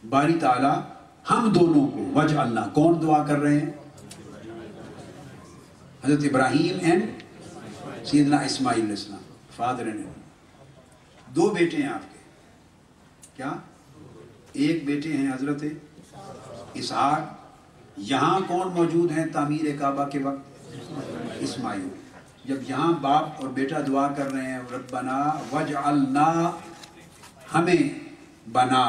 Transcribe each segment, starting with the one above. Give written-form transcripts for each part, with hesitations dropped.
باری تعالیٰ ہم دونوں کو وجعلنا، کون دعا کر رہے ہیں؟ حضرت ابراہیم اینڈ سیدنا اسماعیل علیہ السلام، فادر اینڈ دو بیٹے ہیں آپ کے، کیا؟ ایک بیٹے ہیں حضرت اسحاق، یہاں کون موجود ہیں تعمیر کعبہ کے وقت؟ اسماعیل۔ جب یہاں باپ اور بیٹا دعا کر رہے ہیں ربنا وجعلنا، ہمیں بنا،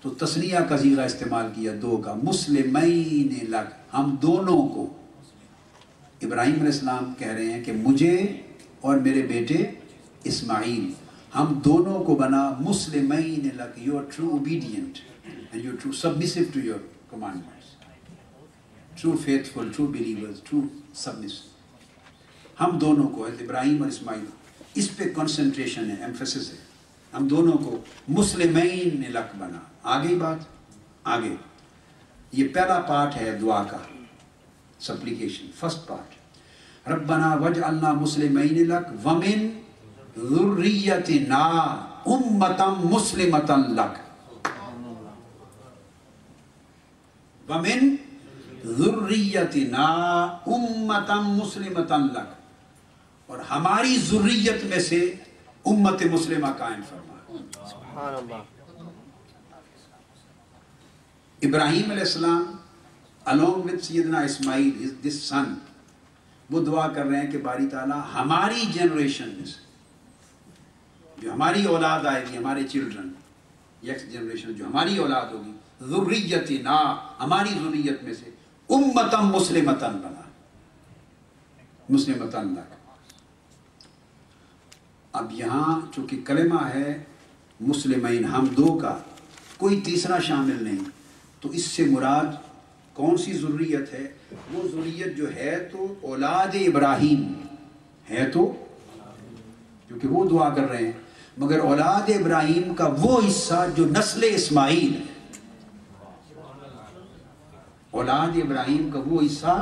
تو تثنیہ کا صیغہ استعمال کیا دو کا، مسلمین لک، ہم دونوں کو۔ ابراہیم علیہ السلام کہہ رہے ہیں کہ مجھے اور میرے بیٹے اسماعیل، ہم دونوں کو بنا مسلمین لک، you are true obedient and you are true submissive to your commandments, true faithful, true believers, true submissive. ہم دونوں کو، حضرت ابراہیم اور اسماعیل، اس پہ کنسنٹریشن ہے، ایمفیسس ہے، ہم دونوں کو مسلمین لک بنا۔ آگے بات، آگے یہ پہلا پارٹ ہے دعا کا، سپلیکیشن، فرسٹ پارٹ، ربنا وجعلنا مسلمین لک ومن ذریتنا امتا مسلمتا لک، ومن ذریتنا امتا مسلمتا لک، اور ہماری ذریت میں سے امت مسلمہ قائم فرما۔ سبحان اللہ۔ ابراہیم علیہ السلام along with سیدنا اسماعیل this son، وہ دعا کر رہے ہیں کہ باری تعالیٰ ہماری جنریشن میں سے، جو ہماری اولاد آئے گی، ہمارے چلڈرن، نیکسٹ جنریشن جو ہماری اولاد ہوگی، ذریتنا، ہماری ذریت میں سے امتا مسلمتا بنا، مسلمتا لک۔ اب یہاں چونکہ کلمہ ہے مسلمین، ہم دو کا، کوئی تیسرا شامل نہیں، تو اس سے مراد کون سی ذریت ہے؟ وہ ذریت جو ہے تو اولاد ابراہیم ہے، تو کیونکہ وہ دعا کر رہے ہیں، مگر اولاد ابراہیم کا وہ حصہ جو نسل اسماعیل ہے، اولاد ابراہیم کا وہ حصہ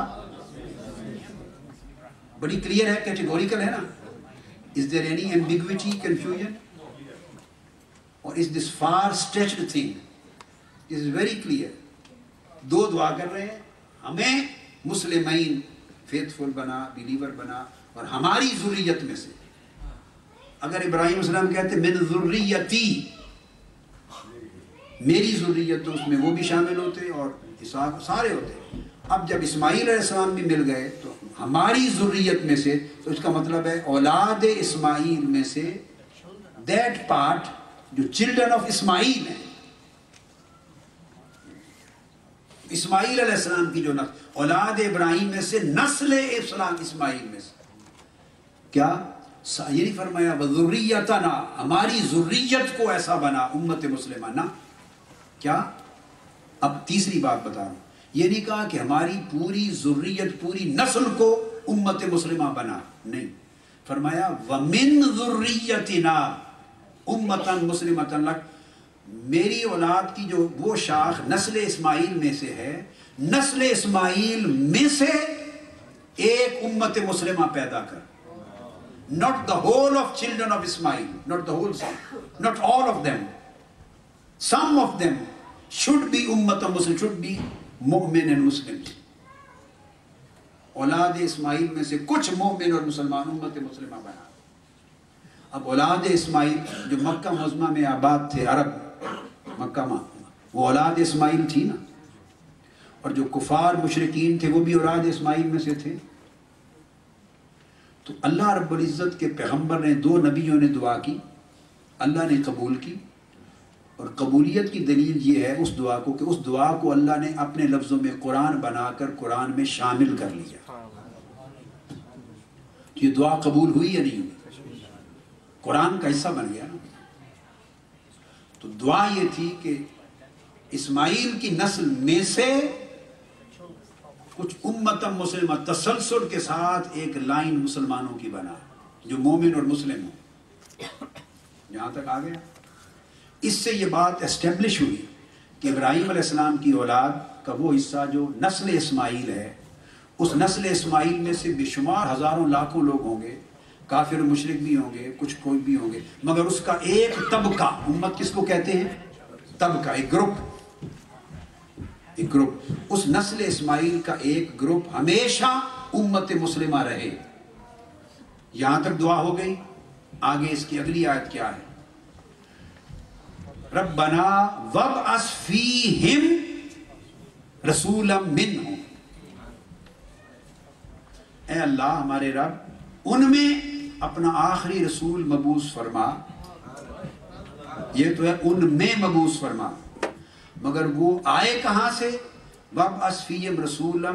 بڑی کلیئر ہے، کیٹیگوریکل ہے نا۔ Is there any ambiguity, confusion? Or is this far stretched thing? This is very clear. دو دعا کر رہے ہیں، ہمیں مسلمین فیتھفل بنا، بلیور بنا، اور ہماری ذریت میں سے۔ اگر ابراہیم علیہ السلام کہتے من ذریتی، میری ذریت، تو اس میں وہ بھی شامل ہوتے اور اسحاق سارے ہوتے۔ اب جب اسماعیل علیہ السلام بھی مل گئے تو ہماری ذریت میں سے، تو اس کا مطلب ہے اولاد اسماعیل میں سے دیٹ پارٹ جو چلڈرن آف اسماعیل ہیں، اسماعیل علیہ السلام کی جو نسل، اولاد ابراہیم میں سے نسل اسماعیل میں سے، کیا یہ نہیں فرمایا وذریتنا، ہماری ذریت کو ایسا بنا امت مسلمہ نا، کیا؟ اب تیسری بات بتا رہا ہوں، یہ نہیں کہا کہ ہماری پوری ذریت، پوری نسل کو امت مسلمہ بنا، نہیں، فرمایا وَمِن ذُرِّيَّتِنَا أُمَّةً مُسْلِمَةً لَكَ، میری اولاد کی جو وہ شاخ نسل اسماعیل میں سے ہے، نسل اسماعیل میں سے ایک امت مسلمہ پیدا کر۔ not the whole of children of Ismail, not the whole son, not all of them, some of them should be ummat muslim, should be mu'min and Muslims. اولاد اسماعیل میں سے کچھ مومن اور مسلمان امت مسلمہ بنا۔ اب اولاد اسماعیل جو مکہ معظمہ میں آباد تھے، عرب مکہ میں، وہ اولاد اسماعیل تھی نا، اور جو کفار مشرکین تھے وہ بھی اولاد اسماعیل میں سے تھے۔ تو اللہ رب العزت کے پیغمبر نے، دو نبیوں نے دعا کی، اللہ نے قبول کی، اور قبولیت کی دلیل یہ ہے اس دعا کو کہ اس دعا کو اللہ نے اپنے لفظوں میں قرآن بنا کر قرآن میں شامل کر لیا۔ یہ دعا قبول ہوئی یا نہیں ہوئی؟ قرآن کا حصہ بن گیا نا۔ تو دعا یہ تھی کہ اسماعیل کی نسل میں سے کچھ امت مسلمہ تسلسل کے ساتھ ایک لائن مسلمانوں کی بنا جو مومن اور مسلم ہوں۔ یہاں تک آ گیا۔ اس سے یہ بات اسٹیبلش ہوئی کہ ابراہیم علیہ السلام کی اولاد کا وہ حصہ جو نسل اسماعیل ہے، اس نسل اسماعیل میں سے بے شمار ہزاروں لاکھوں لوگ ہوں گے، کافر و مشرک بھی ہوں گے، کچھ کوئی بھی ہوں گے، مگر اس کا ایک طبقہ، امت کس کو کہتے ہیں؟ طبقہ، ایک گروپ، ایک گروپ, اس نسل اسماعیل کا ایک گروپ ہمیشہ امت مسلمہ رہے. یہاں تک دعا ہو گئی. آگے اس کی اگلی آیت کیا ہے؟ ربنا وابعث فیہم رسولا منہم. اے اللہ ہمارے رب ان میں اپنا آخری رسول مبعوث فرما. یہ تو ہے ان میں مبعوث فرما, مگر وہ آئے کہاں سے؟ وابعث فیہم رسولا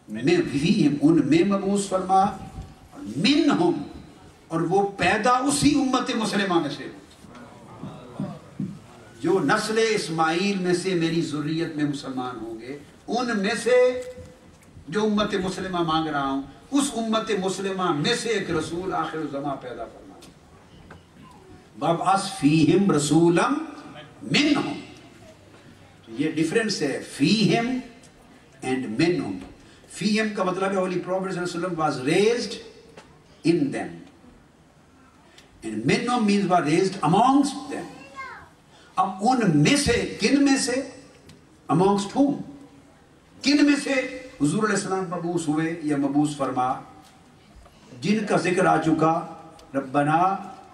فیہم, ان میں مبعوث فرما, منہم, اور وہ پیدا اسی امت مسلمہ میں سے جو نسل اسماعیل میں سے میری ذریت میں مسلمان ہوں گے, ان میں سے جو امت مسلمہ مانگ رہا ہوں, اس امت مسلمہ میں سے ایک رسول آخر الزمان پیدا فرما. وابعث فیہم رسولا منہم, یہ ڈیفرنس ہے فیہم اینڈ منہم. فیہم کا مطلب ہے ہولی پروفیٹ صلی اللہ علیہ وسلم was raised in them, and minhum means was raised amongst them. اب ان میں سے, کن میں سے؟ amongst whom, کن میں سے حضور علیہ السلام مبعوث ہوئے یا مبعوث فرما؟ جن کا ذکر آ چکا, ربنا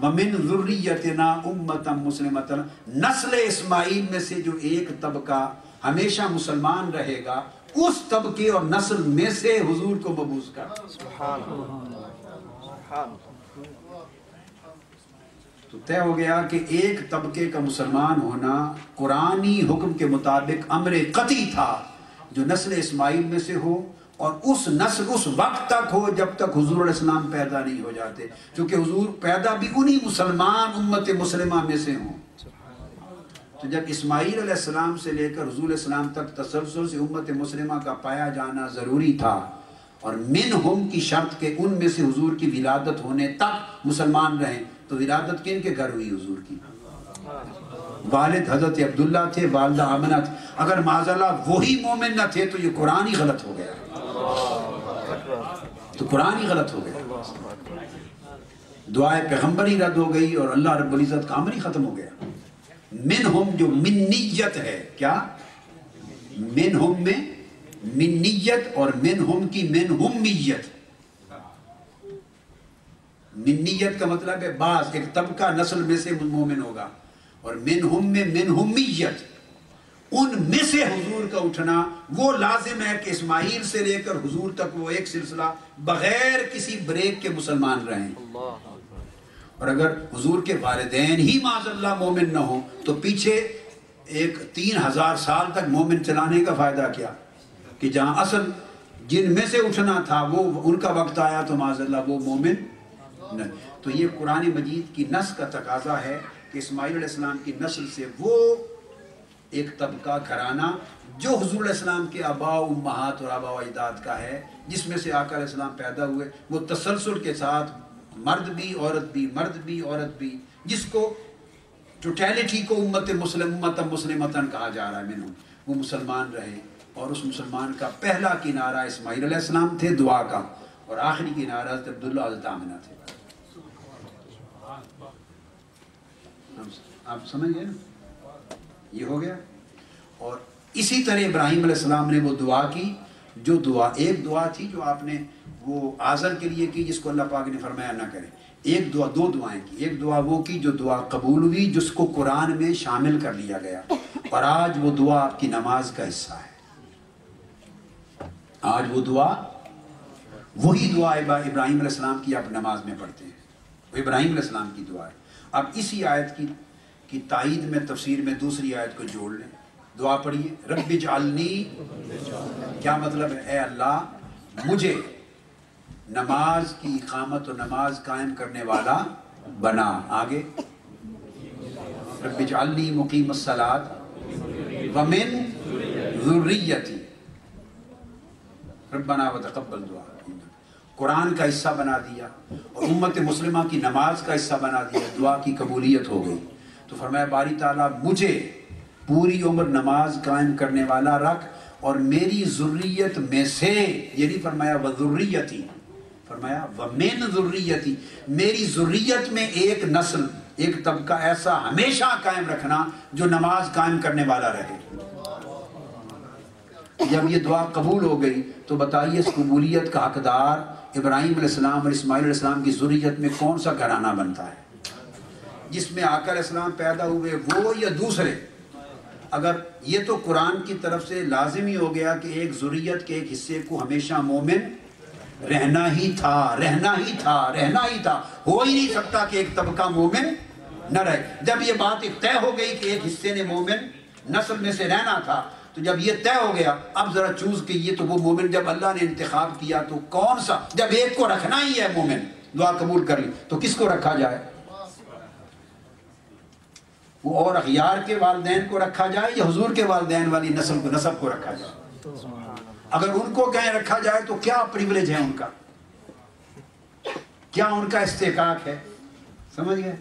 ومن ذریتنا امتا مسلمتا, نسل اسماعیل میں سے جو ایک طبقہ ہمیشہ مسلمان رہے گا, اس طبقے اور نسل میں سے حضور کو مبعوث کر. سبحان اللہ. تو طے ہو گیا کہ ایک طبقے کا مسلمان ہونا قرآنی حکم کے مطابق امر قطعی تھا, جو نسل اسماعیل میں سے ہو, اور اس نسل اس وقت تک ہو جب تک حضور علیہ السلام پیدا نہیں ہو جاتے, کیونکہ حضور پیدا بھی انہی مسلمان امت مسلمہ میں سے ہوں. تو جب اسماعیل علیہ السلام سے لے کر حضور علیہ السلام تک تسلسل سے امت مسلمہ کا پایا جانا ضروری تھا, اور منہم کی شرط کہ ان میں سے حضور کی ولادت ہونے تک مسلمان رہیں. تو ولادت کن کے گھر ہوئی حضور کی؟ والد حضرت عبداللہ تھے, والدہ آمنہ تھے. اگر معاذاللہ وہی مومن نہ تھے تو یہ قرآن ہی غلط ہو گیا, تو قرآن ہی غلط ہو گیا, دعائے پیغمبر ہی رد ہو گئی, اور اللہ رب العزت کا امر ہی ختم ہو گیا. منہم جو منیت ہے, کیا منہم میں منیت, اور منہم کی منہمیت. منیت کا مطلب ہے بعض, ایک طبقہ نسل میں سے مومن ہوگا, اور منہم میں منہمیت, ان میں سے حضور کا اٹھنا وہ لازم ہے کہ اسماعیل سے لے کر حضور تک وہ ایک سلسلہ بغیر کسی بریک کے مسلمان رہیں. اور اگر حضور کے والدین ہی معاذ اللہ مومن نہ ہوں تو پیچھے ایک 3000 سال تک مومن چلانے کا فائدہ کیا, کہ جہاں اصل جن میں سے اٹھنا تھا وہ ان کا وقت آیا تو معاذ اللہ وہ مومن نہیں. تو یہ قرآن مجید کی نص کا تقاضا ہے کہ اسماعیل علیہ السلام کی نسل سے وہ ایک طبقہ گھرانہ جو حضور علیہ السلام کے آباء و امہات اور آباء و اجداد کا ہے, جس میں سے آقا علیہ السلام پیدا ہوئے, وہ تسلسل کے ساتھ مرد بھی عورت بھی, مرد بھی عورت بھی, جس کو ٹوٹیلٹی کو امت مسلمتاً کہا جا رہا ہے, منہم, وہ مسلمان رہے. اور اس مسلمان کا پہلا کنارہ اسماعیل علیہ السلام تھے دعا کا, اور آخری کنارہ حضرت عبداللہ حضرت آمنہ تھے. آپ سمجھ گئے نا, یہ ہو گیا. اور اسی طرح ابراہیم علیہ السلام نے وہ دعا کی, جو دعا ایک دعا تھی جو آپ نے وہ آزر کے لیے کی, جس کو اللہ پاک نے فرمایا نہ کریں. ایک دعا, دو دعائیں کی. ایک دعا وہ کی جو دعا قبول ہوئی, جس کو قرآن میں شامل کر لیا گیا, اور آج وہ دعا آپ کی نماز کا حصہ ہے. آج وہ دعا, وہی دعا ابراہیم علیہ السلام کی آپ نماز میں پڑھتے ہیں, وہ ابراہیم علیہ السلام کی دعا ہے. اب اسی آیت کی تائید میں تفسیر میں دوسری آیت کو جوڑ لیں. دعا پڑھیے, رب اجعلنی, کیا مطلب ہے؟ اے اللہ مجھے نماز کی اقامت و نماز قائم کرنے والا بنا. آگے رب اجعلنی مقیم الصلاۃ ومن ذریتی ربنا وتقبل دعا. قرآن کا حصہ بنا دیا اور امت مسلمہ کی نماز کا حصہ بنا دیا, دعا کی قبولیت ہو گئی. تو فرمایا باری تعالیٰ مجھے پوری عمر نماز قائم کرنے والا رکھ, اور میری ذریت میں سے, یہ نہیں فرمایا وذریتی, فرمایا ومن ذریتی, میری ذریت میں ایک نسل, ایک طبقہ ایسا ہمیشہ قائم رکھنا جو نماز قائم کرنے والا رہے. جب یہ دعا قبول ہو گئی تو بتائیے اس قبولیت کا حقدار ابراہیم علیہ السلام اور اسماعیل علیہ السلام کی ذریت میں کون سا گھرانہ بنتا ہے؟ جس میں آقا علیہ السلام پیدا ہوئے وہ یا دوسرے؟ اگر یہ تو قرآن کی طرف سے لازم ہی ہو گیا کہ ایک ذریت کے ایک حصے کو ہمیشہ مومن رہنا ہی تھا، رہنا ہی تھا، رہنا ہی تھا، ہو ہی نہیں سکتا کہ ایک طبقہ مومن نہ رہے۔ جب یہ بات ایک طے ہو گئی کہ ایک حصے نے مومن نسل میں سے رہنا تھا، تو جب یہ طے ہو گیا اب ذرا چوز کیجئے تو وہ مومن جب اللہ نے انتخاب کیا تو کون سا، جب ایک کو رکھنا ہی ہے مومن دعا قبول کر لی تو کس کو رکھا جائے؟ وہ اور اخیار کے والدین کو رکھا جائے یا حضور کے والدین والی نسل کو، نسب کو رکھا جائے؟ اگر ان کو کہیں رکھا جائے تو کیا پریولیج ہے ان کا، کیا ان کا استحقاق ہے؟ سمجھ گئے؟